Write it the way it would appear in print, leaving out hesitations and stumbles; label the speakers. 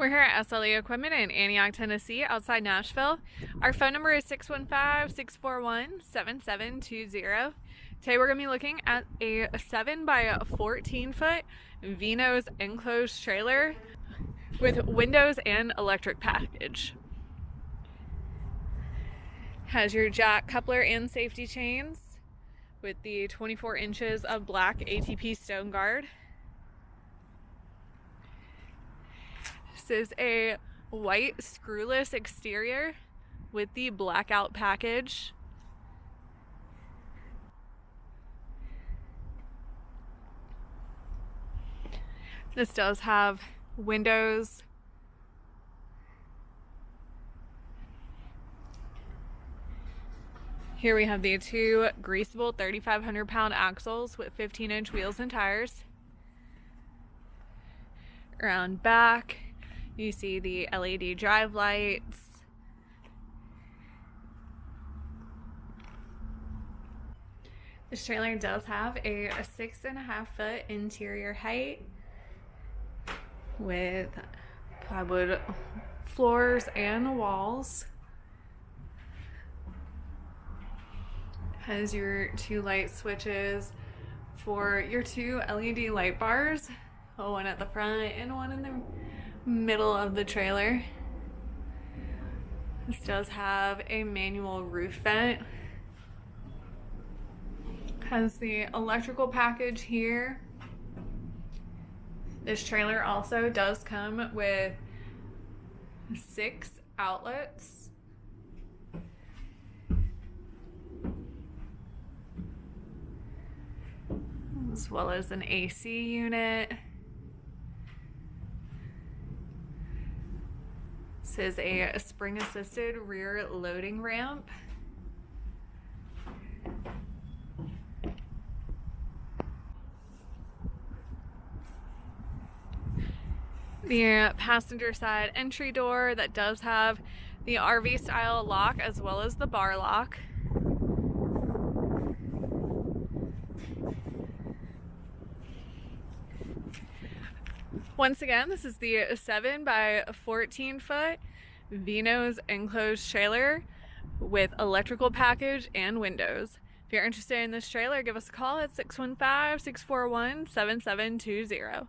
Speaker 1: We're here at SLE Equipment in Antioch, Tennessee, outside Nashville. Our phone number is 615-641-7720. Today we're going to be looking at a 7 by 14 foot Vino's enclosed trailer with windows and electric package. Has your jack coupler and safety chains with the 24 inches of Black ATP stone guard. This is a white screwless exterior with the Blackout package. This does have windows. Here we have the two Greaseable 3,500-pound axles with 15-inch wheels and tires. Around back, you see the LED drive lights. This trailer does have a 6.5 foot interior height with plywood floors and walls. Has your two light switches for your two LED light bars, one at the front and one in the middle of the trailer. This does have a manual roof vent. Has the electrical package here. This trailer also does come with 6 outlets. As well as an AC unit. This is a spring-assisted rear loading ramp. The passenger side entry door that does have the RV style lock as well as the bar lock. Once again, this is the 7 by 14 foot Vino's enclosed trailer with electrical package and windows. If you're interested in this trailer, give us a call at 615-641-7720.